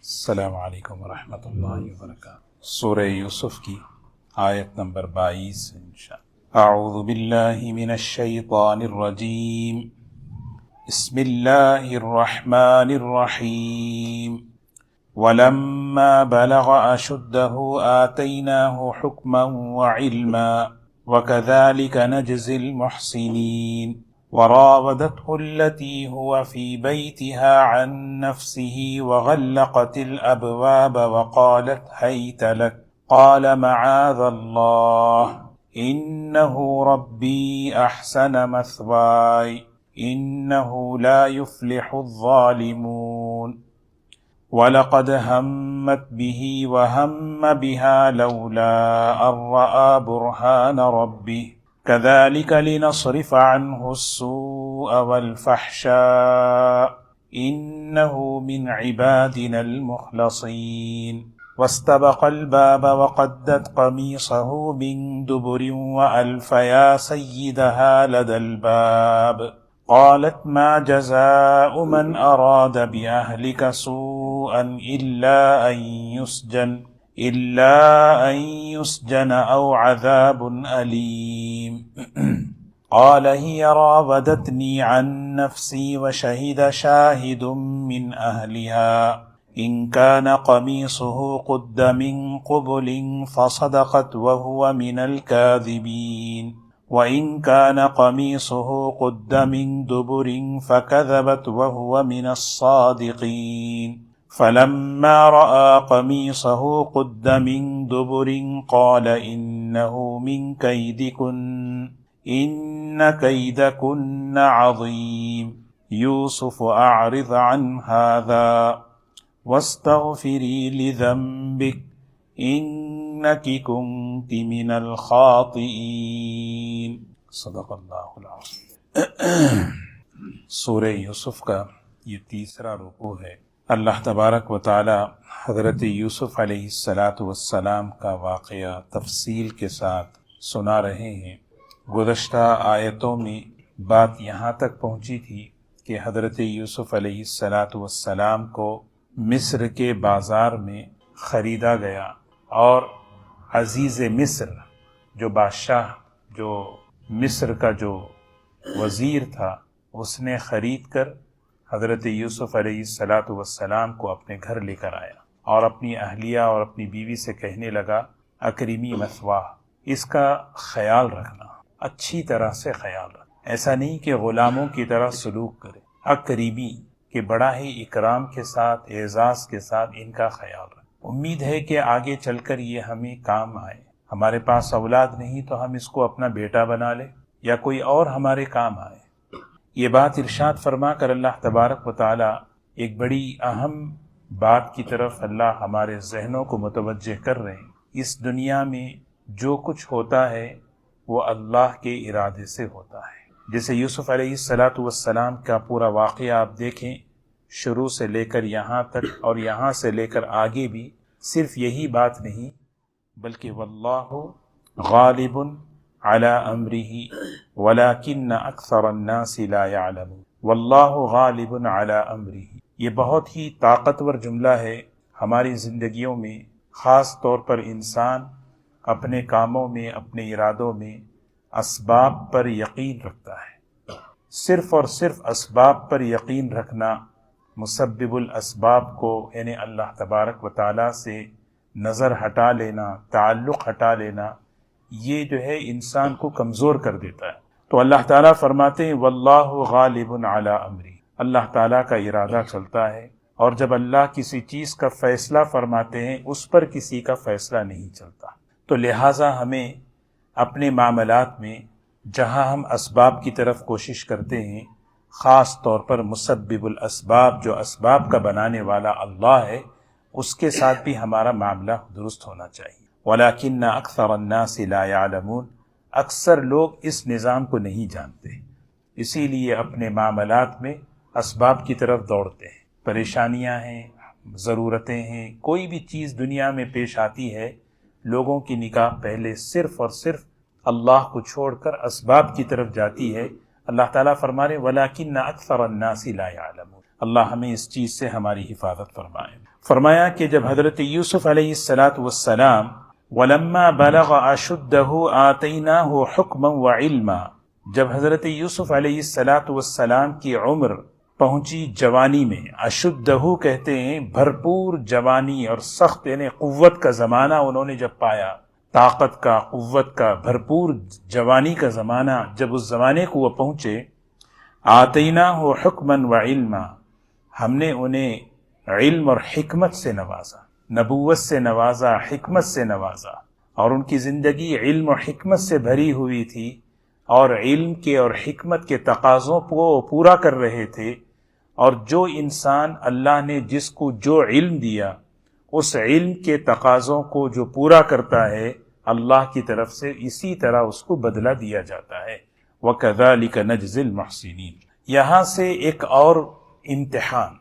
السلام علیکم ورحمۃ اللہ وبرکاتہ۔ سورہ یوسف کی آیت نمبر 22 انشاءاللہ۔ اعوذ باللہ من الشیطان الرجیم، بسم اللہ الرحمن الرحیم۔ ولما بلغ أشده آتيناه حكما وعلما وكذلك نجزي المحسنين۔ وراودته التي هو في بيتها عن نفسه وغلقت الأبواب وقالت هيت لك قال معاذ الله إنه ربي أحسن مثواي إنه لا يفلح الظالمون۔ وَلَقَدْ هَمَّتْ بِهِ وَهَمَّ بِهَا لَوْلَا أَن رَّأَىٰ بُرْهَانَ رَبِّهِ كَذَٰلِكَ لِنَصْرِفَ عَنْهُ السُّوءَ وَالْفَحْشَاءَ إِنَّهُ مِنْ عِبَادِنَا الْمُخْلَصِينَ۔ وَاسْتَبَقَ الْبَابَ وَقَدَّتْ قَمِيصَهُ مِن دُبُرٍ وَأَلْفَ يَا سَيِّدَهَا لَدَى الْبَابِ قالت ما جزاء من أراد بأهلك سوءا إلا أن يسجن أو عذاب أليم۔ قال هي راودتني عن نفسي وشهد شاهد من أهلها إن كان قميصه قد من قبل فصدقت وهو من الكاذبين وَإِن كَانَ قَمِيصُهُ قُدَّ مِن دُبُرٍ فَكَذَبَتْ وَهُوَ مِنَ الصَّادِقِينَ۔ فَلَمَّا رَأَىٰ قَمِيصَهُ قُدَّ مِن دُبُرٍ قَالَ إِنَّهُ مِن كَيْدِكُنَّ إِنَّ كَيْدَكُنَّ عَظِيمٌ۔ يُوسُفُ أَعْرِضْ عَنْ هَٰذَا وَاسْتَغْفِرِي لِذَنبِكِ إِنَّكِ كُنتِ مِنَ الْخَاطِئِينَ۔ صدق اللہ العظیم۔ سورہ یوسف کا یہ تیسرا رکوع ہے۔ اللہ تبارک و تعالی حضرت یوسف علیہ السلام کا واقعہ تفصیل کے ساتھ سنا رہے ہیں۔ گزشتہ آیتوں میں بات یہاں تک پہنچی تھی کہ حضرت یوسف علیہ السلام کو مصر کے بازار میں خریدا گیا اور عزیز مصر جو بادشاہ، جو مصر کا جو وزیر تھا، اس نے خرید کر حضرت یوسف علیہ السلام کو اپنے گھر لے کر آیا اور اپنی اہلیہ اور اپنی بیوی سے کہنے لگا اکرمی مثواہ، اس کا خیال رکھنا، اچھی طرح سے خیال رکھنا، ایسا نہیں کہ غلاموں کی طرح سلوک کرے، اکرمی کہ بڑا ہی اکرام کے ساتھ، اعزاز کے ساتھ ان کا خیال رکھنا۔ امید ہے کہ آگے چل کر یہ ہمیں کام آئے۔ ہمارے پاس اولاد نہیں تو ہم اس کو اپنا بیٹا بنا لیں یا کوئی اور ہمارے کام آئے۔ یہ بات ارشاد فرما کر اللہ تبارک و تعالی ایک بڑی اہم بات کی طرف اللہ ہمارے ذہنوں کو متوجہ کر رہے ہیں۔ اس دنیا میں جو کچھ ہوتا ہے وہ اللہ کے ارادے سے ہوتا ہے۔ جیسے یوسف علیہ السلام کا پورا واقعہ آپ دیکھیں، شروع سے لے کر یہاں تک اور یہاں سے لے کر آگے بھی صرف یہی بات نہیں بلکہ واللہ غالب علی امرہ ولکن اکثر الناس لا یعلمون۔ واللہ غالب علی امرہ، یہ بہت ہی طاقتور جملہ ہے ہماری زندگیوں میں، خاص طور پر انسان اپنے کاموں میں، اپنے ارادوں میں اسباب پر یقین رکھتا ہے۔ صرف اور صرف اسباب پر یقین رکھنا، مسبب الاسباب کو یعنی اللہ تبارک و تعالیٰ سے نظر ہٹا لینا، تعلق ہٹا لینا، یہ جو ہے انسان کو کمزور کر دیتا ہے۔ تو اللہ تعالیٰ فرماتے ہیں واللہ غالب علی امری، اللہ تعالیٰ کا ارادہ چلتا ہے، اور جب اللہ کسی چیز کا فیصلہ فرماتے ہیں اس پر کسی کا فیصلہ نہیں چلتا۔ تو لہٰذا ہمیں اپنے معاملات میں جہاں ہم اسباب کی طرف کوشش کرتے ہیں، خاص طور پر مسبب الاسباب جو اسباب کا بنانے والا اللہ ہے، اس کے ساتھ بھی ہمارا معاملہ درست ہونا چاہیے۔ وَلَكِنَّ أَكْثَرَ النَّاسِ لَا يَعْلَمُونَ، اکثر لوگ اس نظام کو نہیں جانتے، اسی لیے اپنے معاملات میں اسباب کی طرف دوڑتے ہیں۔ پریشانیاں ہیں، ضرورتیں ہیں، کوئی بھی چیز دنیا میں پیش آتی ہے، لوگوں کی نگاہ پہلے صرف اور صرف اللہ کو چھوڑ کر اسباب کی طرف جاتی ہے۔ اللہ تعالیٰ فرما رہے وَلَكِنَّ أَكْثَرَ النَّاسِ لَا يَعْلَمُونَ، اللہ ہمیں اس چیز سے ہماری حفاظت فرمائے۔ فرمایا کہ جب حضرت یوسف علیہ السلام وَلَمَّا بَلَغَ أَشُدَّهُ آتَيْنَاهُ حُکْمًا وَعِلْمًا، جب حضرت یوسف علیہ السلام کی عمر پہنچی جوانی میں، اشدہ کہتے ہیں بھرپور جوانی اور سخت یعنی قوت کا زمانہ انہوں نے جب پایا، طاقت کا، قوت کا، بھرپور جوانی کا زمانہ، جب اس زمانے کو وہ پہنچے، آتیناہ حکما وعلما، ہم نے انہیں علم اور حکمت سے نوازا، نبوت سے نوازا، حکمت سے نوازا، اور ان کی زندگی علم اور حکمت سے بھری ہوئی تھی، اور علم کے اور حکمت کے تقاضوں کو پورا کر رہے تھے۔ اور جو انسان اللہ نے جس کو جو علم دیا، اس علم کے تقاضوں کو جو پورا کرتا ہے، اللہ کی طرف سے اسی طرح اس کو بدلہ دیا جاتا ہے۔ وَكَذَلِكَ نَجْزِي الْمُحْسِنِينَ۔ یہاں سے ایک اور امتحان،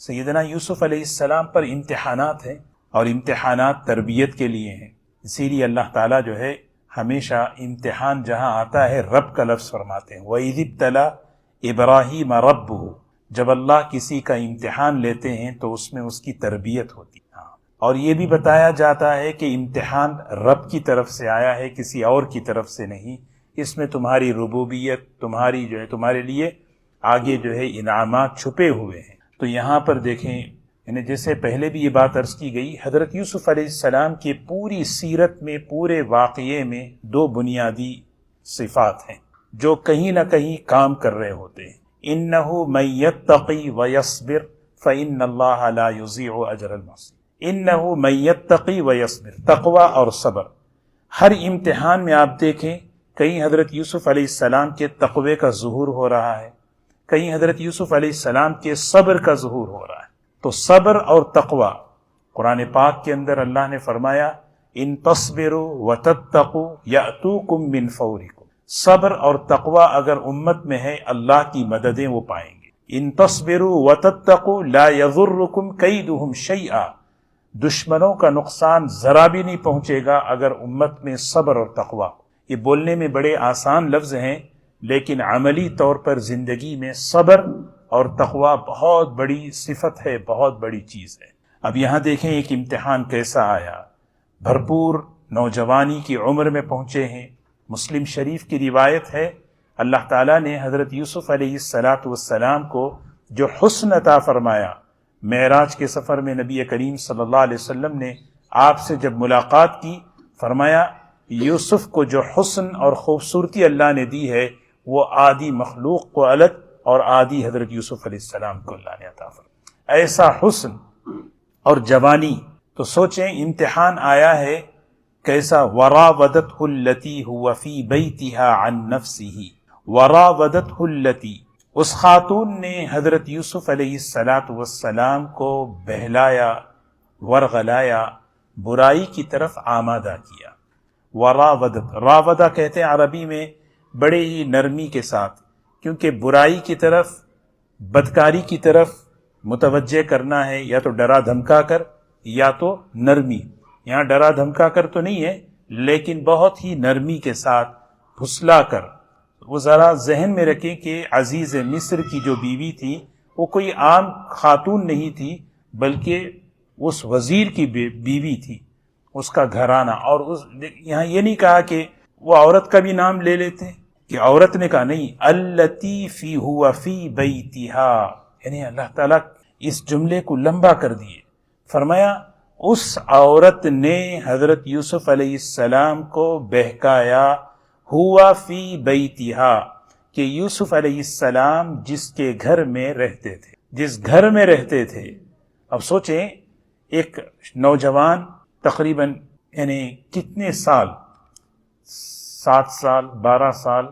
سیدنا یوسف علیہ السلام پر امتحانات ہیں، اور امتحانات تربیت کے لیے ہیں، اسی لیے اللہ تعالیٰ جو ہے ہمیشہ امتحان جہاں آتا ہے رب کا لفظ فرماتے ہیں، وَإِذِ ابْتَلَىٰ إِبْرَاهِيمَ رَبُّهُ، جب اللہ کسی کا امتحان لیتے ہیں تو اس میں اس کی تربیت ہوتی ہے، اور یہ بھی بتایا جاتا ہے کہ امتحان رب کی طرف سے آیا ہے، کسی اور کی طرف سے نہیں، اس میں تمہاری ربوبیت، تمہاری جو ہے تمہارے لیے آگے جو ہے انعامات چھپے ہوئے ہیں۔ تو یہاں پر دیکھیں، یعنی جیسے پہلے بھی یہ بات عرض کی گئی، حضرت یوسف علیہ السلام کی پوری سیرت میں، پورے واقعے میں دو بنیادی صفات ہیں جو کہیں نہ کہیں کام کر رہے ہوتے ہیں۔ انہ من یتقی ویصبر فإن اللہ لا یضیع اجر المحسنین۔ انہ من یتقی ویصبر، تقوی اور صبر۔ ہر امتحان میں آپ دیکھیں، کہیں حضرت یوسف علیہ السلام کے تقوی کا ظہور ہو رہا ہے، کہیں حضرت یوسف علیہ السلام کے صبر کا ظہور ہو رہا ہے۔ تو صبر اور تقوی، قرآن پاک کے اندر اللہ نے فرمایا ان تصبروا وتتقوا یأتوکم من فورکم، صبر اور تقوی اگر امت میں ہے اللہ کی مددیں وہ پائیں گے۔ ان تصبروا وتتقوا لا یضرکم کیدہم شیئا، دشمنوں کا نقصان ذرا بھی نہیں پہنچے گا اگر امت میں صبر اور تقوی ہو۔ یہ بولنے میں بڑے آسان لفظ ہیں، لیکن عملی طور پر زندگی میں صبر اور تقوی بہت بڑی صفت ہے، بہت بڑی چیز ہے۔ اب یہاں دیکھیں ایک امتحان کیسا آیا، بھرپور نوجوانی کی عمر میں پہنچے ہیں۔ مسلم شریف کی روایت ہے، اللہ تعالیٰ نے حضرت یوسف علیہ السلام کو جو حسن عطا فرمایا، معراج کے سفر میں نبی کریم صلی اللہ علیہ وسلم نے آپ سے جب ملاقات کی، فرمایا یوسف کو جو حسن اور خوبصورتی اللہ نے دی ہے وہ آدھی مخلوق کو الگ اور آدھی حضرت یوسف علیہ السلام کو اللہ نے عطا فرمایا۔ ایسا حسن اور جوانی، تو سوچیں امتحان آیا ہے کیسا، وراودته التي هو في بيتها عن نفسه، وراودته التي، اس خاتون نے حضرت یوسف علیہ السلام کو بہلایا، ورغلایا، برائی کی طرف آمادہ کیا۔ وراودت، راودہ کہتے ہیں عربی میں بڑے ہی نرمی کے ساتھ، کیونکہ برائی کی طرف، بدکاری کی طرف متوجہ کرنا ہے، یا تو ڈرا دھمکا کر یا تو نرمی۔ یہاں ڈرا دھمکا کر تو نہیں ہے، لیکن بہت ہی نرمی کے ساتھ پھسلا کر۔ وہ ذرا ذہن میں رکھیں کہ عزیز مصر کی جو بیوی تھی وہ کوئی عام خاتون نہیں تھی، بلکہ اس وزیر کی بیوی تھی، اس کا گھرانہ۔ اور یہاں یہ نہیں کہا کہ وہ عورت کا بھی نام لے لیتے کہ عورت نے کہا، نہیں، التی فی ہوا فی بیتہا، یعنی اللہ تعالیٰ اس جملے کو لمبا کر دیے، فرمایا اس عورت نے حضرت یوسف علیہ السلام کو بہکایا، ہوا فی بیتہا، کہ یوسف علیہ السلام جس کے گھر میں رہتے تھے، جس گھر میں رہتے تھے۔ اب سوچیں ایک نوجوان تقریباً یعنی کتنے سال، 7 سال 12 سال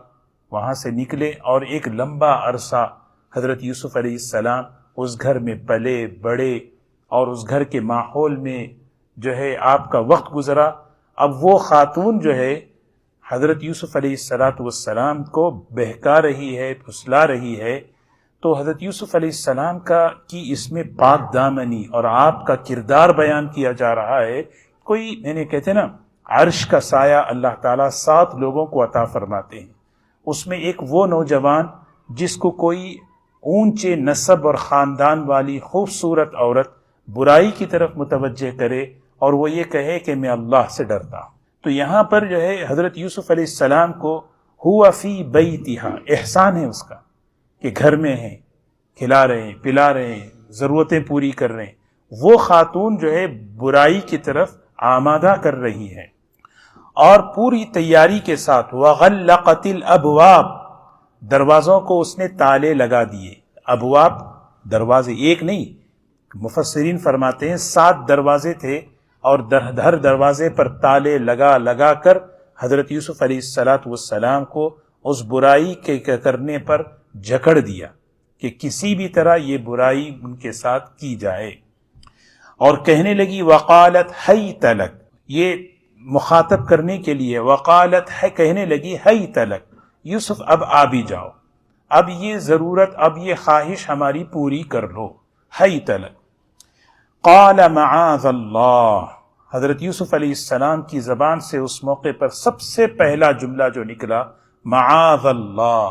وہاں سے نکلے، اور ایک لمبا عرصہ حضرت یوسف علیہ السلام اس گھر میں پلے بڑے، اور اس گھر کے ماحول میں جو ہے آپ کا وقت گزرا۔ اب وہ خاتون جو ہے حضرت یوسف علیہ السلام کو بہکا رہی ہے، پھسلا رہی ہے، تو حضرت یوسف علیہ السلام کی اس میں پاک دامنی اور آپ کا کردار بیان کیا جا رہا ہے۔ کوئی یعنی کہتے ہیں نا عرش کا سایہ اللہ تعالیٰ 7 لوگوں کو عطا فرماتے ہیں، اس میں ایک وہ نوجوان جس کو کوئی اونچے نسب اور خاندان والی خوبصورت عورت برائی کی طرف متوجہ کرے اور وہ یہ کہے کہ میں اللہ سے ڈرتا ہوں۔ تو یہاں پر جو ہے حضرت یوسف علیہ السلام کو ہوا فی بیتہا، احسان ہے اس کا کہ گھر میں ہیں، کھلا رہے ہیں، پلا رہے ہیں، ضرورتیں پوری کر رہے ہیں۔ وہ خاتون جو ہے برائی کی طرف آمادہ کر رہی ہے اور پوری تیاری کے ساتھ وغلقت الابواب، دروازوں کو اس نے تالے لگا دیے۔ ابواب دروازے ایک نہیں، مفسرین فرماتے ہیں 7 دروازے تھے اور ہر دروازے پر تالے لگا لگا کر حضرت یوسف علیہ السلام کو اس برائی کے کرنے پر جکڑ دیا کہ کسی بھی طرح یہ برائی ان کے ساتھ کی جائے۔ اور کہنے لگی وقالت حیت لک، یہ مخاطب کرنے کے لیے وقالت ہے، کہنے لگی حیت لک، یوسف اب آ بھی جاؤ، اب یہ ضرورت، اب یہ خواہش ہماری پوری کر لو، حیت لک۔ قال معاذ اللہ، حضرت یوسف علیہ السلام کی زبان سے اس موقع پر سب سے پہلا جملہ جو نکلا معاذ اللہ۔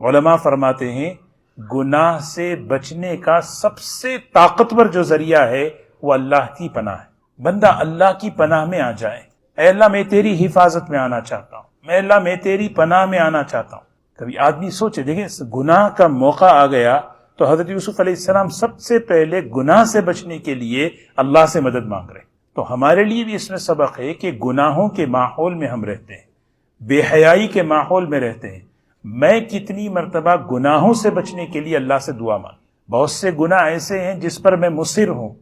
علماء فرماتے ہیں گناہ سے بچنے کا سب سے طاقتور جو ذریعہ ہے وہ اللہ کی پناہ ہے۔ بندہ اللہ کی پناہ میں آ جائے، اے اللہ میں تیری حفاظت میں آنا چاہتا ہوں، میں اللہ میں تیری پناہ میں آنا چاہتا ہوں۔ کبھی آدمی سوچے، دیکھیں گناہ کا موقع آ گیا تو حضرت یوسف علیہ السلام سب سے پہلے گناہ سے بچنے کے لیے اللہ سے مدد مانگ رہے۔ تو ہمارے لیے بھی اس میں سبق ہے کہ گناہوں کے ماحول میں ہم رہتے ہیں، بے حیائی کے ماحول میں رہتے ہیں، میں کتنی مرتبہ گناہوں سے بچنے کے لیے اللہ سے دعا مانگ۔ بہت سے گناہ ایسے ہیں جس پر میں مصر ہوں،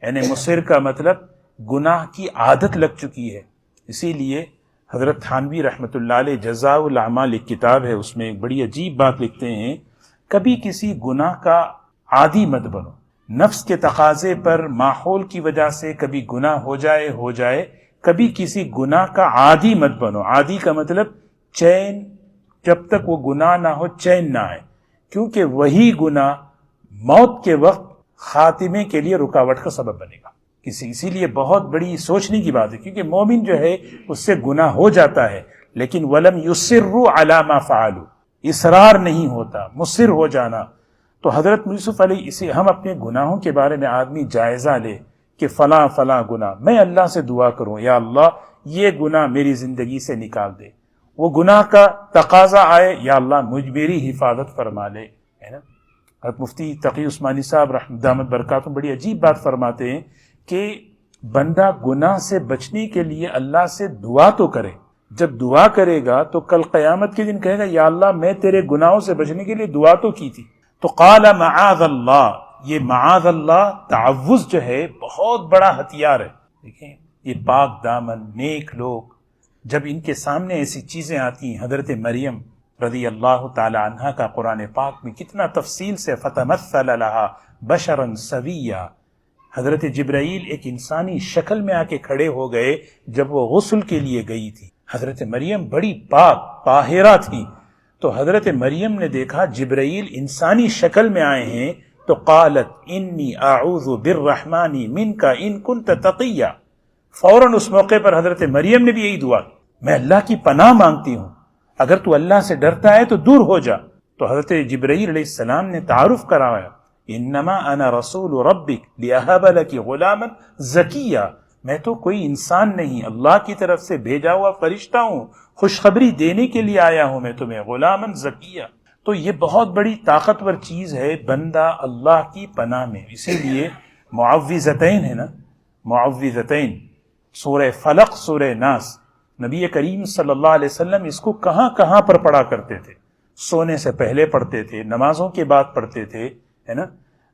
یعنی مصر کا مطلب گناہ کی عادت لگ چکی ہے۔ اسی لیے حضرت تھانوی رحمۃ اللہ علیہ جزاء الاعمال ایک کتاب ہے، اس میں ایک بڑی عجیب بات لکھتے ہیں، کبھی کسی گناہ کا عادی مت بنو، نفس کے تقاضے پر ماحول کی وجہ سے کبھی گناہ ہو جائے، کبھی کسی گناہ کا عادی مت بنو۔ عادی کا مطلب چین، جب تک وہ گناہ نہ ہو چین نہ آئے، کیونکہ وہی گناہ موت کے وقت خاتمے کے لیے رکاوٹ کا سبب بنے گا۔ اسی لیے بہت بڑی سوچنے کی بات ہے، کیونکہ مومن جو ہے اس سے گناہ ہو جاتا ہے لیکن ولم یصروا علی ما فعلوا، اصرار نہیں ہوتا، مصر ہو جانا۔ تو حضرت یوسف علیہ، اسے ہم اپنے گناہوں کے بارے میں آدمی جائزہ لے کہ فلاں فلاں گناہ، میں اللہ سے دعا کروں یا اللہ یہ گناہ میری زندگی سے نکال دے، وہ گناہ کا تقاضا آئے یا اللہ میری حفاظت فرما لے، ہے نا۔ حضرت مفتی تقی عثمانی صاحب رحمۃ دامت برکاتہم بڑی عجیب بات فرماتے ہیں کہ بندہ گناہ سے بچنے کے لیے اللہ سے دعا تو کرے، جب دعا کرے گا تو کل قیامت کے دن کہے گا یا اللہ میں تیرے گناہوں سے بچنے کے لیے دعا تو کی تھی۔ تو قال معاذ اللہ، یہ معاذ اللہ تعوذ جو ہے بہت بڑا ہتھیار ہے۔ دیکھیں یہ پاک دامن نیک لوگ جب ان کے سامنے ایسی چیزیں آتی ہیں، حضرت مریم رضی اللہ تعالی عنہا کا قرآن پاک میں کتنا تفصیل سے فتمثل لها بشرا سویا، حضرت جبرائیل ایک انسانی شکل میں آ کے کھڑے ہو گئے جب وہ غسل کے لیے گئی تھی۔ حضرت مریم بڑی پاک طاہرہ تھی، تو حضرت مریم نے دیکھا جبرائیل انسانی شکل میں آئے ہیں تو قالت انی اعوذ بالرحمن منک ان کنت تقیا، فوراً اس موقع پر حضرت مریم نے بھی یہی دعا کی، میں اللہ کی پناہ مانگتی ہوں، اگر تو اللہ سے ڈرتا ہے تو دور ہو جا۔ تو حضرت جبرائیل علیہ السلام نے تعارف کرایا، انما انا رسول ربک لیہب لک غلاما زکیا، میں تو کوئی انسان نہیں، اللہ کی طرف سے بھیجا ہوا فرشتہ ہوں، خوشخبری دینے کے لیے آیا ہوں میں تمہیں، غلاما زکیا۔ تو یہ بہت بڑی طاقتور چیز ہے بندہ اللہ کی پناہ میں۔ اسی لیے معوذتین ہے نا، معوذتین، سورہ فلق، سورہ ناس، نبی کریم صلی اللہ علیہ وسلم اس کو کہاں کہاں پر پڑھا کرتے تھے، سونے سے پہلے پڑھتے تھے، نمازوں کے بعد پڑھتے تھے، ہے نا۔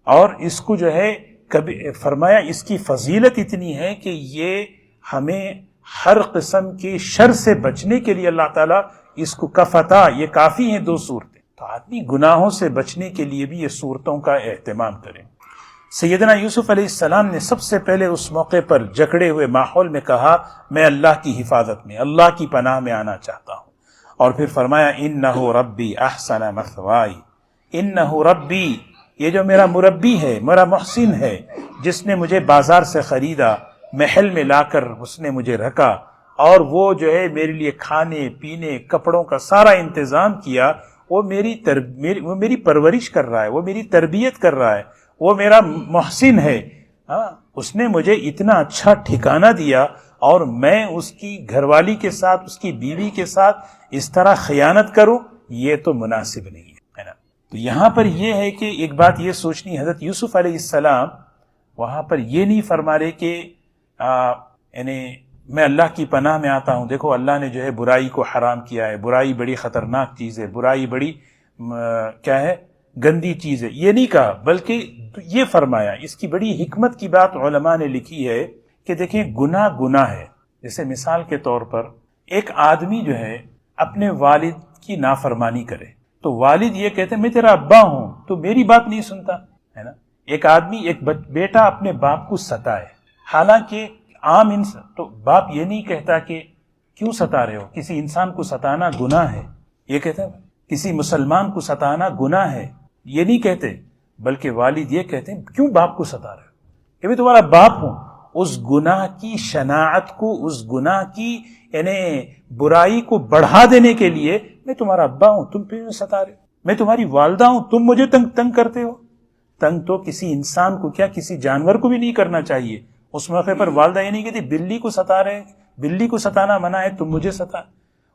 اور اس کو جو ہے کبھی فرمایا اس کی فضیلت اتنی ہے کہ یہ ہمیں ہر قسم کے شر سے بچنے کے لیے اللہ تعالیٰ اس کو کفتا، یہ کافی ہیں 2 صورتیں، تو آدمی گناہوں سے بچنے کے لیے بھی یہ صورتوں کا اہتمام کریں۔ سیدنا یوسف علیہ السلام نے سب سے پہلے اس موقع پر جکڑے ہوئے ماحول میں کہا میں اللہ کی حفاظت میں، اللہ کی پناہ میں آنا چاہتا ہوں، اور پھر فرمایا انہ ربی احسن مثوائی، انہ ربی، یہ جو میرا مربی ہے، میرا محسن ہے، جس نے مجھے بازار سے خریدا، محل میں لا کر اس نے مجھے رکھا، اور وہ جو ہے میرے لیے کھانے پینے کپڑوں کا سارا انتظام کیا، وہ میری پرورش کر رہا ہے، وہ میری تربیت کر رہا ہے، وہ میرا محسن ہے، ہاں اس نے مجھے اتنا اچھا ٹھکانہ دیا اور میں اس کی گھر والی کے ساتھ، اس کی بیوی کے ساتھ اس طرح خیانت کروں، یہ تو مناسب نہیں ہے نا۔ تو یہاں پر یہ ہے کہ ایک بات یہ سوچنی، حضرت یوسف علیہ السلام وہاں پر یہ نہیں فرما رہے کہ یعنی میں اللہ کی پناہ میں آتا ہوں، دیکھو اللہ نے جو ہے برائی کو حرام کیا ہے، برائی بڑی خطرناک چیز ہے، برائی بڑی کیا ہے، گندی چیز ہے، یہ نہیں کہا، بلکہ یہ فرمایا۔ اس کی بڑی حکمت کی بات علماء نے لکھی ہے کہ دیکھیں گناہ ہے۔ جیسے مثال کے طور پر ایک آدمی جو ہے اپنے والد کی نافرمانی کرے تو والد یہ کہتے ہیں میں تیرا ابا ہوں تو میری بات نہیں سنتا، ہے نا۔ ایک آدمی، ایک بیٹا اپنے باپ کو ستائے، حالانکہ عام انسان تو باپ یہ نہیں کہتا کہ کیوں ستا رہے ہو، کسی انسان کو ستانا گناہ ہے، یہ کہتا ہے کسی مسلمان کو ستانا گناہ ہے، یہ نہیں کہتے، بلکہ والد یہ کہتے ہیں کیوں باپ کو ستا رہے ہو، کہ میں تمہارا باپ ہوں۔ اس گناہ کی شناعت کو، اس گناہ کی یعنی برائی کو بڑھا دینے کے لیے میں تمہارا ابا ہوں، تم پہ ستا رہے ہو، میں تمہاری والدہ ہوں، تم مجھے تنگ کرتے ہو۔ تنگ تو کسی انسان کو کیا کسی جانور کو بھی نہیں کرنا چاہیے۔ اس موقع پر والدہ یہ نہیں کہتی بلی کو ستا رہے، بلی کو ستانا منع ہے، تم مجھے ستا۔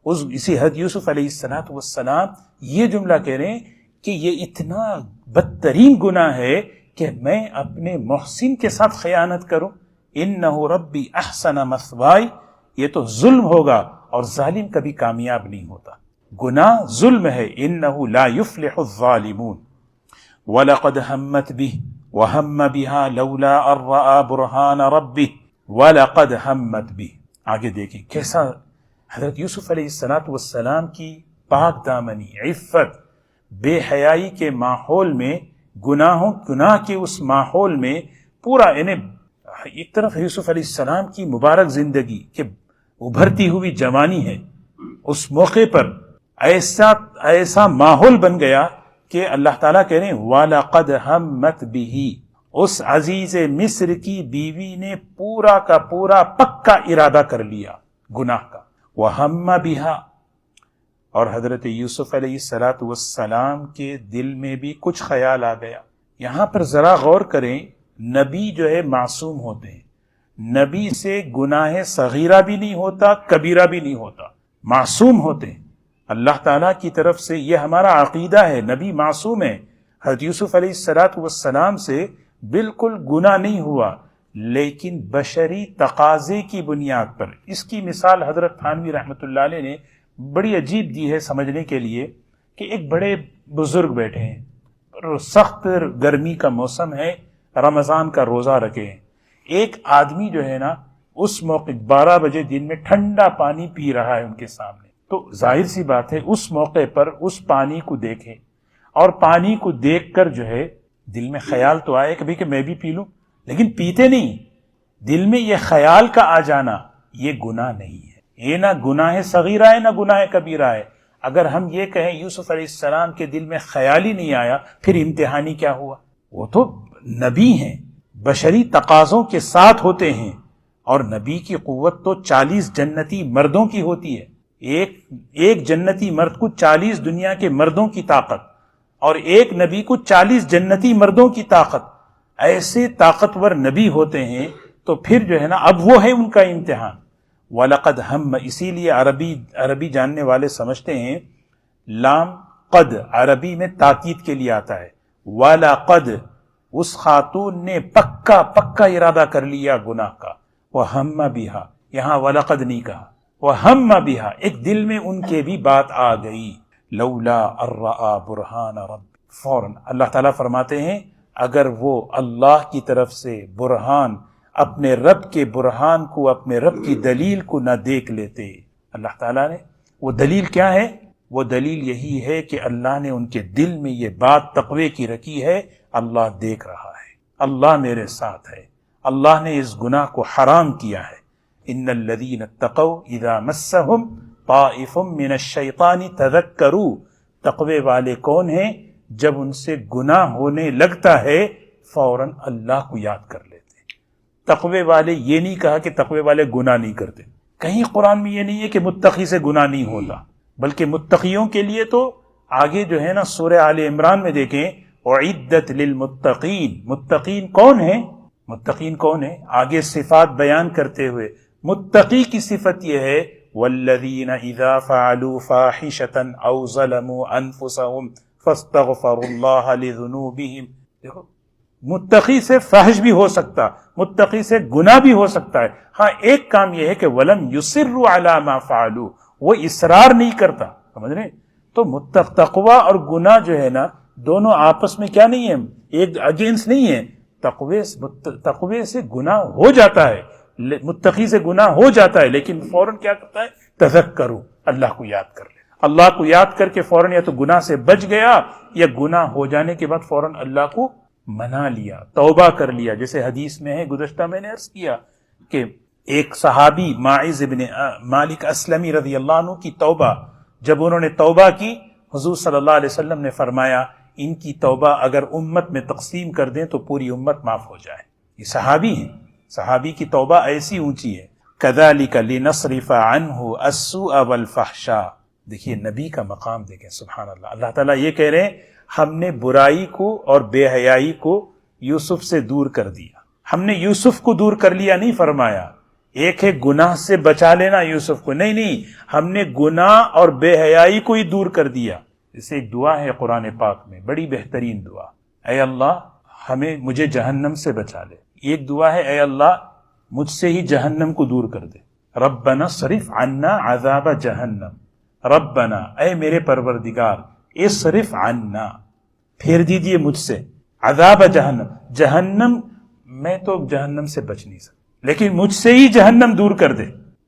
اسی حد یوسف علیہ السلام یہ جملہ کہہ رہے ہیں کہ یہ اتنا بدترین گناہ ہے کہ میں اپنے محسن کے ساتھ خیانت کروں۔ انہ ربی احسن مثوائی، یہ تو ظلم ہوگا اور ظالم کبھی کامیاب نہیں ہوتا۔ گناہ ظلم ہے، انہ لا یفلح الظالمون۔ وَلَقَدْ هَمَّتْ بِهِ وَهَمَّ بِهَا لَوْلَا أَن رَّأَىٰ بُرْهَانَ رَبِّهِ وَلَقَدْ هَمَّتْ بِهِ۔ آگے دیکھیں کیسا حضرت یوسف علیہ السلام کی پاک دامنی، عفت، بے حیائی کے ماحول میں، گناہ کے اس ماحول میں پورا، یعنی ایک طرف یوسف علیہ السلام کی مبارک زندگی کہ ابھرتی ہوئی جوانی ہے، اس موقع پر ایسا ماحول بن گیا کہ اللہ تعالیٰ کہہ رہے ہیں وَلَقَدْ هَمَّتْ بِهِ، اس عزیز مصر کی بیوی نے پورا کا پورا پکا ارادہ کر لیا گناہ کا۔ وَهَمَّ بِهَا، اور حضرت یوسف علیہ السلام کے دل میں بھی کچھ خیال آ گیا۔ یہاں پر ذرا غور کریں، نبی جو ہے معصوم ہوتے ہیں، نبی سے گناہ صغیرہ بھی نہیں ہوتا، کبیرہ بھی نہیں ہوتا، معصوم ہوتے ہیں اللہ تعالیٰ کی طرف سے۔ یہ ہمارا عقیدہ ہے، نبی معصوم ہے۔ حضرت یوسف علیہ السلام سے بالکل گناہ نہیں ہوا، لیکن بشری تقاضے کی بنیاد پر۔ اس کی مثال حضرت تھانوی رحمۃ اللہ علیہ نے بڑی عجیب دی ہے سمجھنے کے لیے، کہ ایک بڑے بزرگ بیٹھے ہیں، سخت گرمی کا موسم ہے، رمضان کا روزہ رکھے ہیں، ایک آدمی جو ہے نا اس موقع 12 بجے دن میں ٹھنڈا پانی پی رہا ہے ان کے سامنے، تو ظاہر سی بات ہے اس موقع پر اس پانی کو دیکھیں، اور پانی کو دیکھ کر جو ہے دل میں خیال تو آئے کبھی کہ میں بھی پی لوں، لیکن پیتے نہیں۔ دل میں یہ خیال کا آ جانا یہ گناہ نہیں ہے، یہ نہ گناہ صغیرہ ہے نہ گناہ کبیرہ ہے۔ اگر ہم یہ کہیں یوسف علیہ السلام کے دل میں خیال ہی نہیں آیا، پھر امتحانی کیا ہوا؟ وہ تو نبی ہیں، بشری تقاضوں کے ساتھ ہوتے ہیں، اور نبی کی قوت تو 40 جنتی مردوں کی ہوتی ہے۔ ایک جنتی مرد کو 40 دنیا کے مردوں کی طاقت، اور ایک نبی کو 40 جنتی مردوں کی طاقت، ایسے طاقتور نبی ہوتے ہیں۔ تو پھر جو ہے نا اب وہ ہے ان کا امتحان۔ وَلَقَدْ هَمَّ، اسی لیے عربی جاننے والے سمجھتے ہیں لام قد عربی میں تاکید کے لیے آتا ہے۔ وَلَقَدْ، اس خاتون نے پکا ارادہ کر لیا گناہ کا۔ وَهَمَّ بِهَا، یہاں وَلَقَدْ نہیں کہا، وَهَمَّ بِهَا، ایک دل میں ان کے بھی بات آ گئی۔ لولا ان رأى برہان رب، فوراً اللہ تعالیٰ فرماتے ہیں اگر وہ اللہ کی طرف سے برہان، اپنے رب کے برہان کو، اپنے رب کی دلیل کو نہ دیکھ لیتے، اللہ تعالیٰ نے وہ دلیل کیا ہے؟ وہ دلیل یہی ہے کہ اللہ نے ان کے دل میں یہ بات تقوی کی رکھی ہے، اللہ دیکھ رہا ہے، اللہ میرے ساتھ ہے، اللہ نے اس گناہ کو حرام کیا ہے۔ ان الذین اتقوا اذا مسهم طائف من الشیطان تذکروا، تقوی والے کون ہیں؟ جب ان سے گناہ ہونے لگتا ہے فوراً اللہ کو یاد کر لیتے۔ تقوی والے، یہ نہیں کہا کہ تقوی والے گناہ نہیں کرتے، کہیں قرآن میں یہ نہیں ہے کہ متقی سے گناہ نہیں ہوتا، بلکہ متقیوں کے لیے تو آگے جو ہے نا سورہ آل عمران میں دیکھیں اعدت للمتقین، متقین کون ہیں؟ متقین کون ہیں؟ آگے صفات بیان کرتے ہوئے متقی کی صفت یہ ہے والذین اذا فعلوا فاحشۃ او ظلموا انفسهم فاستغفروا اللہ لذنوبہم. دیکھو متقی سے فحش بھی ہو سکتا، متقی سے گناہ بھی ہو سکتا ہے. ہاں ایک کام یہ ہے کہ ولم یصروا علی ما فعلوا، وہ اصرار نہیں کرتا. سمجھ رہے؟ تو تقوی اور گناہ جو ہے نا دونوں آپس میں کیا نہیں ہے، ایک اگینسٹ نہیں ہے. تقوی سے گناہ ہو جاتا ہے، متقی سے گناہ ہو جاتا ہے، لیکن فوراً کیا کرتا ہے؟ تذکروا، اللہ کو یاد کر لے. اللہ کو یاد کر کے فوراً یا تو گناہ سے بچ گیا یا گناہ ہو جانے کے بعد فوراً اللہ کو منا لیا، توبہ کر لیا. جیسے حدیث میں ہے، گزشتہ میں نے عرض کیا کہ ایک صحابی ماعز ابن مالک اسلمی رضی اللہ عنہ کی توبہ، جب انہوں نے توبہ کی حضور صلی اللہ علیہ وسلم نے فرمایا ان کی توبہ اگر امت میں تقسیم کر دیں تو پوری امت معاف ہو جائے. یہ صحابی ہیں، صحابی کی توبہ ایسی اونچی ہے. كَذَلِكَ لِنَصْرِفَ عَنْهُ السُّوءَ وَالْفَحْشَاءَ. دیکھیے نبی کا مقام دیکھیں، سبحان اللہ. اللہ تعالیٰ یہ کہہ رہے ہیں ہم نے برائی کو اور بے حیائی کو یوسف سے دور کر دیا. ہم نے یوسف کو دور کر لیا نہیں فرمایا. ایک ہے گناہ سے بچا لینا یوسف کو، نہیں، ہم نے گناہ اور بے حیائی کو ہی دور کر دیا. اسے ایک دعا ہے قرآن پاک میں، بڑی بہترین دعا، اے اللہ مجھے جہنم سے بچا لے. ایک دعا ہے اے اللہ مجھ سے ہی جہنم کو دور کر دے. ربنا صرف عنا عذاب جہنم. ربنا اے میرے پروردگار اصرف عنا، پھیر دیجئے مجھ سے عذاب جہنم. جہنم میں تو جہنم سے بچ نہیں سکتا، لیکن مجھ سے ہی جہنم دور کر دے.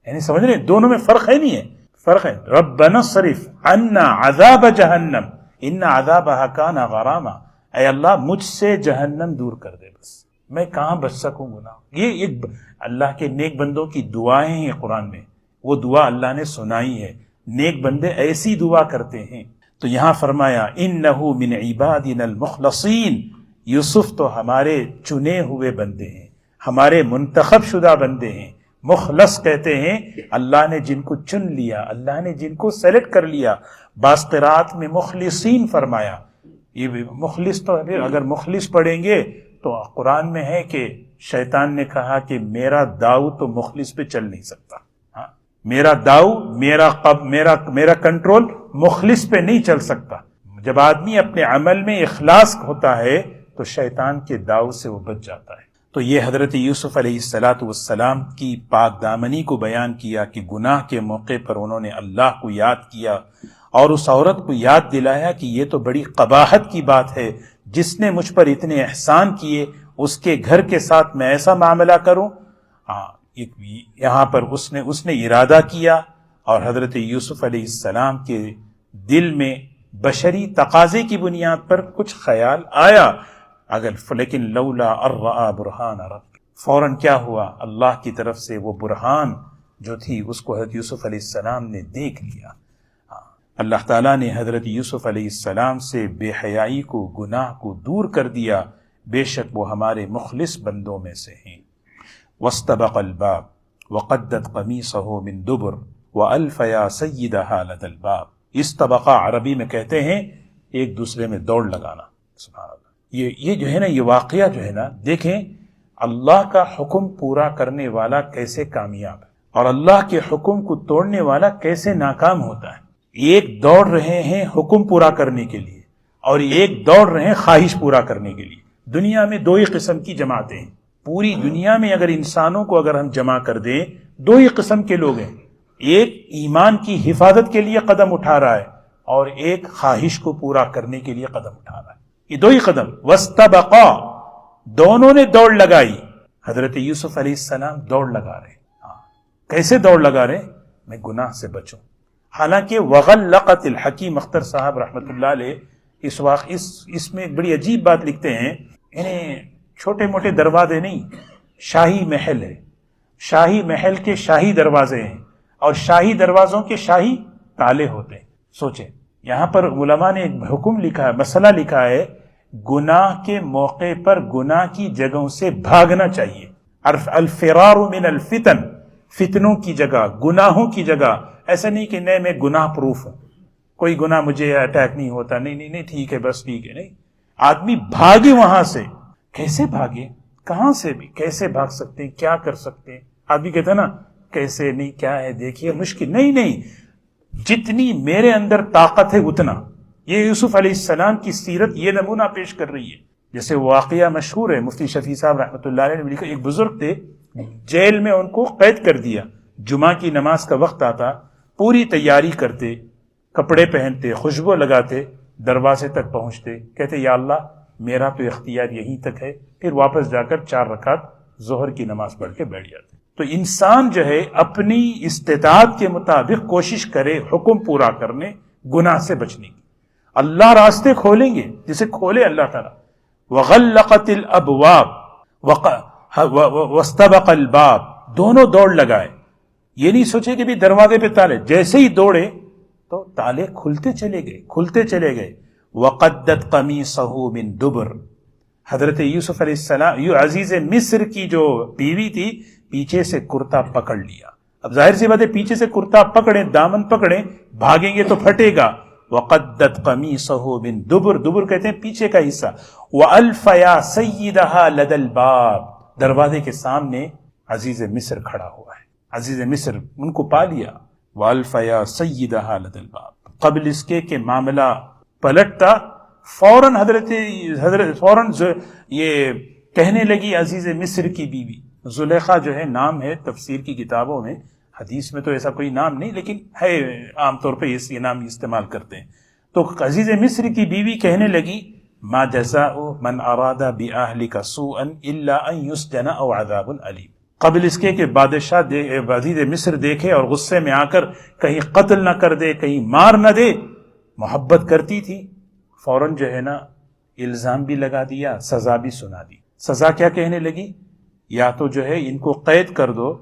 یعنی سمجھ رہے دونوں میں فرق ہے نہیں ہے؟ فرق ہے. ربنا صرف عنا عذاب جہنم ان عذابها کان غراما. اے اللہ مجھ سے جہنم دور کر دے، بس میں کہاں بچ سکوں گناہ. یہ ایک اللہ کے نیک بندوں کی دعائیں ہیں قرآن میں، وہ دعا اللہ نے سنائی ہے. نیک بندے ایسی دعا کرتے ہیں. تو یہاں فرمایا انہو من عبادنا المخلصین. یوسف تو ہمارے چنے ہوئے بندے ہیں، ہمارے منتخب شدہ بندے ہیں. مخلص کہتے ہیں اللہ نے جن کو چن لیا، اللہ نے جن کو سلیکٹ کر لیا. بعض قرات میں مخلصین فرمایا. یہ مخلص تو اگر مخلص پڑھیں گے تو قرآن میں ہے کہ شیطان نے کہا کہ میرا داؤ تو مخلص پہ چل نہیں سکتا. میرا داؤ، میرا کنٹرول مخلص پہ نہیں چل سکتا. جب آدمی اپنے عمل میں اخلاص ہوتا ہے تو شیطان کے داؤ سے وہ بچ جاتا ہے. تو یہ حضرت یوسف علیہ السلام کی پاک دامنی کو بیان کیا کہ گناہ کے موقع پر انہوں نے اللہ کو یاد کیا اور اس عورت کو یاد دلایا کہ یہ تو بڑی قباحت کی بات ہے، جس نے مجھ پر اتنے احسان کیے اس کے گھر کے ساتھ میں ایسا معاملہ کروں. یہاں پر اس نے ارادہ کیا اور حضرت یوسف علیہ السلام کے دل میں بشری تقاضے کی بنیاد پر کچھ خیال آیا، لیکن لولا ارآ برہان رب، فوراً کیا ہوا؟ اللہ کی طرف سے وہ برہان جو تھی اس کو حضرت یوسف علیہ السلام نے دیکھ لیا. اللہ تعالیٰ نے حضرت یوسف علیہ السلام سے بے حیائی کو، گناہ کو دور کر دیا. بے شک وہ ہمارے مخلص بندوں میں سے ہیں. واستبق الباب وقدت قمیصه من دبر والف یا سیدها لدى الباب. استبقا عربی میں کہتے ہیں ایک دوسرے میں دوڑ لگانا. سبحان اللہ. یہ جو ہے نا، یہ واقعہ جو ہے نا، دیکھیں اللہ کا حکم پورا کرنے والا کیسے کامیاب ہے اور اللہ کے حکم کو توڑنے والا کیسے ناکام ہوتا ہے. ایک دوڑ رہے ہیں حکم پورا کرنے کے لیے اور ایک دوڑ رہے ہیں خواہش پورا کرنے کے لیے. دنیا میں دو ہی قسم کی جماعتیں ہیں. پوری دنیا میں اگر انسانوں کو اگر ہم جمع کر دیں، دو ہی قسم کے لوگ ہیں. ایک ایمان کی حفاظت کے لیے قدم اٹھا رہا ہے اور ایک خواہش کو پورا کرنے کے لیے قدم اٹھا رہا ہے. یہ دو ہی قدم. واستبقا، دونوں نے دوڑ لگائی. حضرت یوسف علیہ السلام دوڑ لگا رہے. کیسے دوڑ لگا رہے؟ میں گناہ سے بچوں. حالانکہ وغلقت الحکیم اختر صاحب رحمۃ اللہ علیہ اس میں بڑی عجیب بات لکھتے ہیں. انہیں چھوٹے موٹے دروازے نہیں، شاہی محل ہے. شاہی محل کے شاہی دروازے ہیں اور شاہی دروازوں کے شاہی تالے ہوتے ہیں. سوچیں، یہاں پر علماء نے ایک حکم لکھا ہے، مسئلہ لکھا ہے، گناہ کے موقع پر گناہ کی جگہوں سے بھاگنا چاہیے. الفرار من الفتن، فتنوں کی جگہ، گناہوں کی جگہ. ایسا نہیں کہ نہیں میں گناہ پروف ہوں، کوئی گناہ مجھے اٹیک نہیں ہوتا، نہیں ٹھیک ہے بس ٹھیک ہے. نہیں، آدمی بھاگے وہاں سے. کیسے بھاگے؟ کہاں سے بھی کیسے بھاگ سکتے ہیں، کیا کر سکتے ہیں. آدمی کہتا ہے نا کیسے نہیں، کیا ہے دیکھیے مشکل نہیں، جتنی میرے اندر طاقت ہے اتنا. یہ یوسف علیہ السلام کی سیرت یہ نمونہ پیش کر رہی ہے. جیسے واقعہ مشہور ہے، مفتی شفیع صاحب رحمۃ اللہ علیہ نے لکھا، ایک بزرگ تھے، جیل میں ان کو قید کر دیا. جمعہ کی نماز کا وقت آتا، پوری تیاری کرتے، کپڑے پہنتے، خوشبو لگاتے، دروازے تک پہنچتے، کہتے یا اللہ میرا تو اختیار یہیں تک ہے، پھر واپس جا کر 4 رکعت ظہر کی نماز پڑھ کے بیٹھ جاتے. تو انسان جو ہے اپنی استطاعت کے مطابق کوشش کرے حکم پورا کرنے، گناہ سے بچنے کی. اللہ راستے کھولیں گے، جسے کھولے اللہ تعالیٰ. وغلقت الابواب واستبق الباب، دونوں دوڑ لگائے. یہ نہیں سوچے کہ بھی دروازے پہ تالے، جیسے ہی دوڑے تو تالے کھلتے چلے گئے. وقدت قمیصہ من دبر، حضرت یوسف علیہ السلام عزیز مصر کی جو بیوی تھی پیچھے سے کرتا پکڑ لیا. اب ظاہر سی بات ہے پیچھے سے کرتا پکڑیں، دامن پکڑیں، بھاگیں گے تو پھٹے گا. وقدت قمیصہ من دبر، دبر کہتے ہیں پیچھے کا حصہ. وَأَلْفَ يَا سَيِّدَهَا لَدَى الْبَابِ، دروازے کے سامنے عزیز مصر کھڑا ہوا ہے. عزیز مصر ان کو پا لیا. وَأَلْفَ يَا سَيِّدَهَا لَدَى الْبَابِ، قبل اس کے کہ معاملہ پلٹتا فوراً فوراً یہ کہنے لگی عزیز مصر کی بیوی. زلیخا جو ہے نام ہے تفسیر کی کتابوں میں، حدیث میں تو ایسا کوئی نام نہیں، لیکن ہے عام طور پہ یہ نام استعمال کرتے ہیں. تو عزیز مصر کی بیوی کہنے لگی ما جزاء من اراد باہلک سوءا الا ان یسجن او عذاب علیم. قبل اس کے کہ بادشاہ عزیز مصر دیکھے اور غصے میں آ کر کہیں قتل نہ کر دے، کہیں مار نہ دے. محبت کرتی تھی، فوراً جو ہے نا الزام بھی لگا دیا، سزا بھی سنا دی. سزا کیا کہنے لگی؟ یا تو جو ہے ان کو قید کر دو.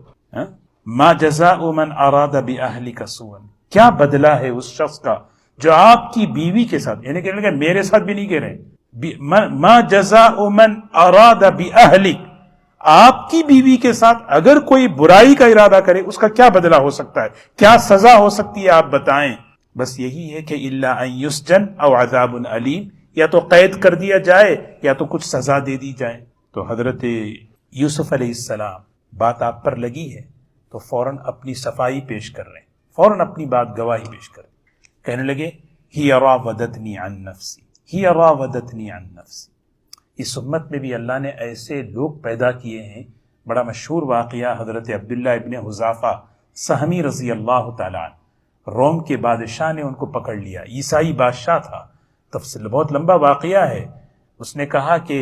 ما جزاء من اراد باہلک سوءا، کیا بدلہ ہے اس شخص کا جو آپ کی بیوی کے ساتھ، یعنی کہنے لگا میرے ساتھ بھی نہیں کہہ رہے، ما جزاء من اراد باہلک، آپ کی بیوی کے ساتھ اگر کوئی برائی کا ارادہ کرے اس کا کیا بدلہ ہو سکتا ہے، کیا سزا ہو سکتی ہے، آپ بتائیں. بس یہی ہے کہ الا ان یسجن او عذاب علیم، یا تو قید کر دیا جائے یا تو کچھ سزا دے دی جائے. تو حضرت یوسف علیہ السلام بات آپ پر لگی ہے تو فوراً اپنی صفائی پیش کر رہے ہیں، فوراً اپنی بات گواہی پیش کر رہے ہیں. کہنے لگے ہی راودتنی عن نفسی، ہی راودتنی عن نفسی. اس امت میں بھی اللہ نے ایسے لوگ پیدا کیے ہیں. بڑا مشہور واقعہ حضرت عبداللہ ابن حذافہ سہمی رضی اللہ تعالیٰ عنہ، روم کے بادشاہ نے ان کو پکڑ لیا، عیسائی بادشاہ تھا. تفصیل بہت لمبا واقعہ ہے. اس نے کہا کہ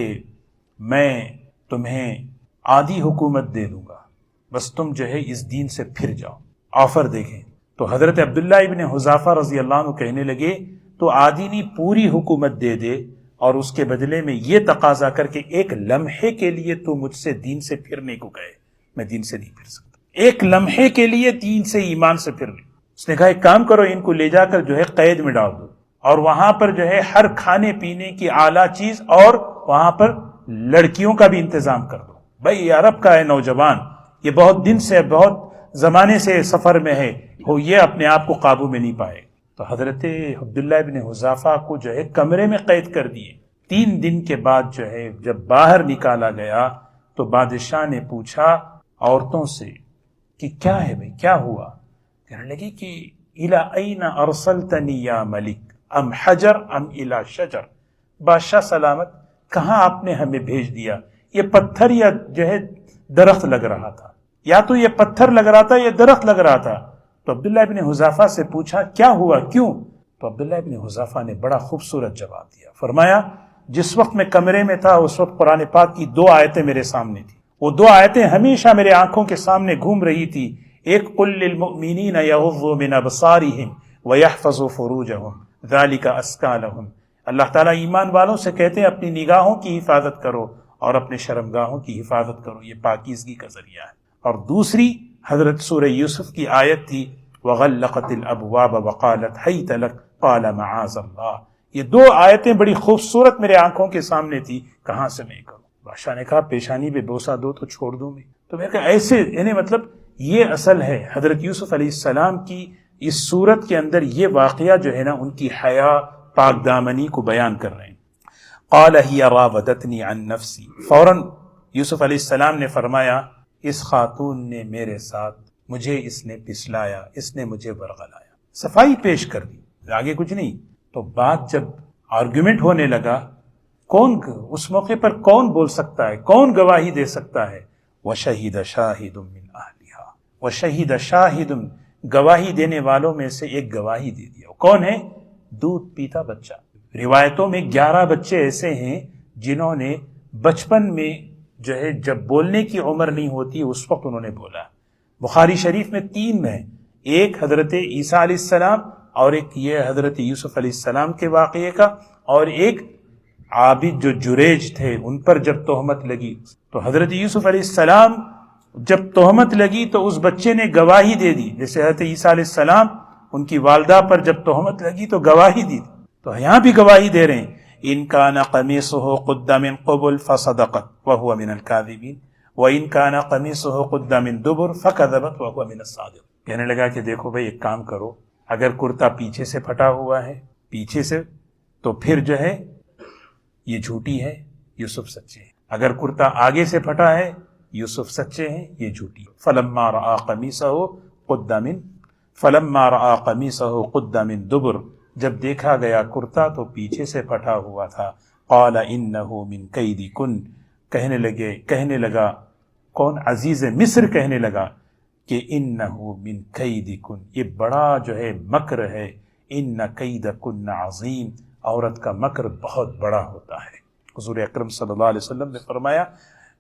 میں تمہیں آدھی حکومت دے دوں گا، بس تم جو ہے اس دین سے پھر جاؤ. آفر دیکھیں. تو حضرت عبداللہ ابن حذافہ رضی اللہ عنہ کہنے لگے تو آدھی نہیں پوری حکومت دے دے، اور اس کے بدلے میں یہ تقاضا کر کے ایک لمحے کے لیے تو مجھ سے دین سے پھرنے کو کہے. میں دین سے نہیں پھر سکتا، ایک لمحے کے لیے دین سے ایمان سے پھرنے. اس نے کہا ایک کام کرو، ان کو لے جا کر جو ہے قید میں ڈال دو، اور وہاں پر جو ہے ہر کھانے پینے کی اعلیٰ چیز اور وہاں پر لڑکیوں کا بھی انتظام کر دو. بھائی عرب کا ہے نوجوان، یہ بہت دن سے بہت زمانے سے سفر میں ہے، وہ یہ اپنے آپ کو قابو میں نہیں پائے. تو حضرت عبداللہ ابن حذافہ کو جو ہے کمرے میں قید کر دیے. 3 دن کے بعد جو ہے جب باہر نکالا گیا تو بادشاہ نے پوچھا عورتوں سے کہ کیا ہے بھائی، کیا ہوا؟ کہنے لگی کہ الی این ارسلتنی یا ملک ام حجر ام الی شجر. بادشاہ سلامت، کہاں آپ نے ہمیں بھیج دیا؟ یہ پتھر یا جو ہے درخت لگ رہا تھا، یا تو یہ پتھر لگ رہا تھا یا درخت لگ رہا تھا. تو عبداللہ ابن حذافہ سے پوچھا کیا ہوا، کیوں؟ تو عبداللہ ابن حذافہ نے بڑا خوبصورت جواب دیا. فرمایا جس وقت میں کمرے میں تھا اس وقت قرآن پاک کی 2 آیتیں میرے سامنے تھی. وہ 2 آیتیں ہمیشہ میرے آنکھوں کے سامنے گھوم رہی تھی. ایک قل للمؤمنین یغضوا من ابصارہم ویحفظوا فروجہم ذالک ازکی لہم. اللہ تعالیٰ ایمان والوں سے کہتے ہیں اپنی نگاہوں کی حفاظت کرو اور اپنے شرمگاہوں کی حفاظت کرو، یہ پاکیزگی کا ذریعہ ہے. اور دوسری حضرت سورہ یوسف کی آیت تھی وغلقت الابواب وقالت حیت لک قال معاذ اللہ. یہ 2 آیتیں بڑی خوبصورت میرے آنکھوں کے سامنے تھی، کہاں سے میں کروں؟ بادشاہ نے کہا پیشانی پہ بوسہ دو تو چھوڑ دوں میں. تو میں کہا ایسے، یعنی مطلب یہ اصل ہے حضرت یوسف علیہ السلام کی اس صورت کے اندر یہ واقعہ جو ہے نا ان کی حیا پاک دامنی کو بیان کر رہے ہیں. قال ہی راودتنی عن نفسی، فوراً یوسف علیہ السلام نے فرمایا اس خاتون نے میرے ساتھ مجھے اس نے پسلایا، اس نے مجھے ورغلایا، صفائی پیش کر دی، آگے کچھ نہیں۔ تو بات جب آرگومنٹ ہونے لگا، کون اس موقع پر کون بول سکتا ہے، کون گواہی دے سکتا ہے؟ وَشَهِدَ شَاهِدٌ مِّنْ أَهْلِهَا، وَشَهِدَ شَاهِدٌ، گواہی دینے والوں میں سے ایک گواہی دے دیا۔ کون ہے؟ دودھ پیتا بچہ۔ روایتوں میں 11 بچے ایسے ہیں جنہوں نے بچپن میں جو ہے جب بولنے کی عمر نہیں ہوتی اس وقت انہوں نے بولا۔ بخاری شریف میں 3 ہیں، ایک حضرت عیسیٰ علیہ السلام، اور ایک یہ حضرت یوسف علیہ السلام کے واقعے کا، اور ایک عابد جو جریج تھے ان پر جب تہمت لگی تو حضرت یوسف علیہ السلام جب تہمت لگی تو اس بچے نے گواہی دے دی، جیسے حضرت عیسیٰ علیہ السلام ان کی والدہ پر جب تہمت لگی تو گواہی دی، تو یہاں بھی گواہی دے رہے ہیں، ان کان قمیصہ قد من قبل فصدقت وهو من الكاذبین وان کان قمیصہ قد من دبر فکذبت وهو من الصادقین۔ کہنے لگا کہ دیکھو بھائی ایک کام کرو، اگر کرتا پیچھے سے پھٹا ہوا ہے، پیچھے سے، تو پھر جو ہے یہ جھوٹی ہے، یوسف سچے ہیں، اگر کرتا آگے سے پھٹا ہے یوسف سچے ہیں، یہ جھوٹی ہے۔ فلما رأى قمیصہ قد من دبر، جب دیکھا گیا کرتا تو پیچھے سے پھٹا ہوا تھا، قال انہ من کیدکن، کہنے لگا کون؟ عزیز مصر کہنے لگا کہ انہ من کیدکن، یہ بڑا جو ہے مکر ہے، ان کیدکن عظیم، عورت کا مکر بہت بڑا ہوتا ہے۔ حضور اکرم صلی اللہ علیہ وسلم نے فرمایا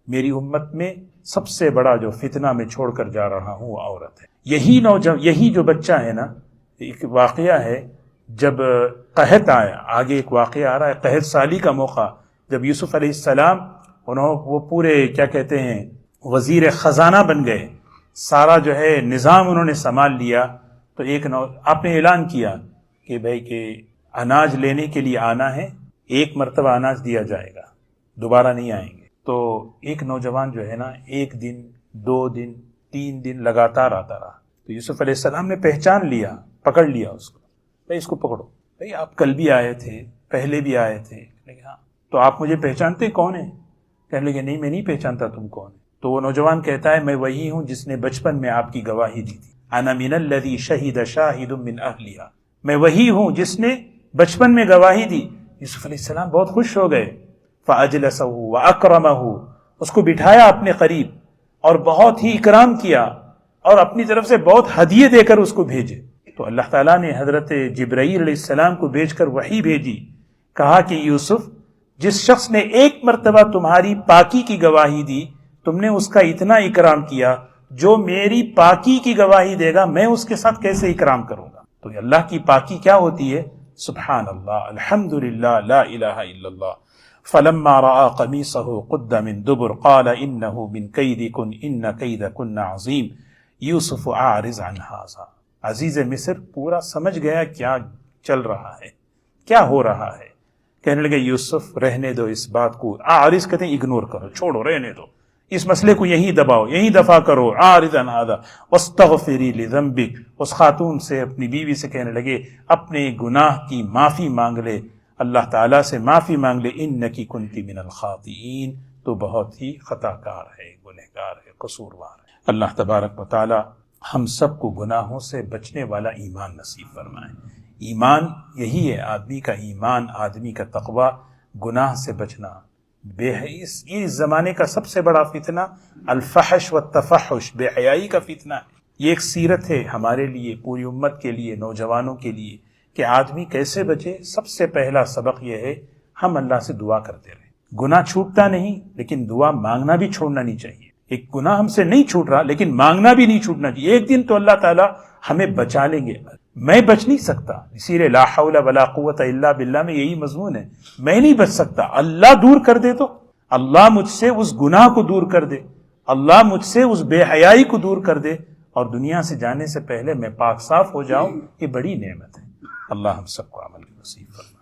میری امت میں سب سے بڑا جو فتنہ میں چھوڑ کر جا رہا ہوں وہ عورت ہے۔ یہی جو بچہ ہے نا، ایک واقعہ ہے جب قحط آیا، آگے ایک واقعہ آ رہا ہے، قحط سالی کا موقع، جب یوسف علیہ السلام وہ پورے کیا کہتے ہیں وزیر خزانہ بن گئے، سارا جو ہے نظام انہوں نے سنبھال لیا، تو آپ نے اعلان کیا کہ بھائی کہ اناج لینے کے لیے آنا ہے، ایک مرتبہ اناج دیا جائے گا، دوبارہ نہیں آئیں گے۔ تو ایک نوجوان جو ہے نا 1 دن 2 دن 3 دن لگاتار آتا رہا، تو یوسف علیہ السلام نے پہچان لیا، پکڑ لیا اس کو، بھائی اس کو پکڑو، بھائی آپ کل بھی آئے تھے، پہلے بھی آئے تھے، ہاں تو آپ مجھے پہچانتے کون ہیں؟ کہنے لگے نہیں میں نہیں پہچانتا تم کون ہے۔ تو وہ نوجوان کہتا ہے میں وہی ہوں جس نے بچپن میں آپ کی گواہی دی تھی، انا من الذی شہد شاہد من اہلہا، میں وہی ہوں جس نے بچپن میں گواہی دی۔ یوسف علیہ السلام بہت خوش ہو گئے، فاجلسہ واکرمہ، اس کو بٹھایا اپنے قریب اور بہت ہی اکرام کیا اور اپنی طرف سے بہت ہدیے دے کر اس کو بھیجے۔ تو اللہ تعالیٰ نے حضرت جبرائیل علیہ السلام کو بھیج کر وحی بھیجی، کہا کہ یوسف جس شخص نے 1 مرتبہ تمہاری پاکی کی گواہی دی، تم نے اس کا اتنا اکرام کیا، جو میری پاکی کی گواہی دے گا میں اس کے ساتھ کیسے اکرام کروں گا؟ تو اللہ کی پاکی کیا ہوتی ہے؟ سبحان اللہ، الحمدللہ، لا الہ الا اللہ۔ فلما رأى قمیصہ قد من دبر قال انہ من کیدکن ان کیدکن عظیم یوسف اعرض عن ھذا۔ عزیز مصر پورا سمجھ گیا کیا چل رہا ہے، کیا ہو رہا ہے، کہنے لگے یوسف رہنے دو اس بات کو، اعرض کہتے ہیں اگنور کرو، چھوڑو، رہنے دو، اس مسئلے کو یہیں دباؤ، یہیں دفع کرو، اعرض عن ھذا واستغفری لذنبک۔ اس خاتون سے، اپنی بیوی سے کہنے لگے اپنے گناہ کی معافی مانگ لے، اللہ تعالیٰ سے معافی مانگ لے، انکی کنتی من الخاطئین، تو بہت ہی خطا کار ہے، گنہگار ہے، قصوروار ہے۔ اللہ تبارک و تعالی ہم سب کو گناہوں سے بچنے والا ایمان نصیب فرمائے۔ ایمان یہی ہے، آدمی کا ایمان، آدمی کا تقوی، گناہ سے بچنا۔ یہ زمانے کا سب سے بڑا فتنہ الفحش والتفحش، بے حیائی کا فتنہ ہے۔ یہ ایک سیرت ہے ہمارے لیے، پوری امت کے لیے، نوجوانوں کے لیے، کہ آدمی کیسے بچے۔ سب سے پہلا سبق یہ ہے ہم اللہ سے دعا کرتے رہیں۔ گناہ چھوٹتا نہیں، لیکن دعا مانگنا بھی چھوڑنا نہیں چاہیے۔ ایک گناہ ہم سے نہیں چھوٹ رہا لیکن مانگنا بھی نہیں چھوٹنا چاہیے، ایک دن تو اللہ تعالیٰ ہمیں بچا لیں گے۔ میں بچ نہیں سکتا، اسی لیے لا حول ولا قوت الا باللہ میں یہی مضمون ہے، میں نہیں بچ سکتا، اللہ دور کر دے تو، اللہ مجھ سے اس گناہ کو دور کر دے، اللہ مجھ سے اس بے حیائی کو دور کر دے، اور دنیا سے جانے سے پہلے میں پاک صاف ہو جاؤں، یہ بڑی نعمت ہے۔ اللہ ہم سب کو عمل نصیب فرمائے۔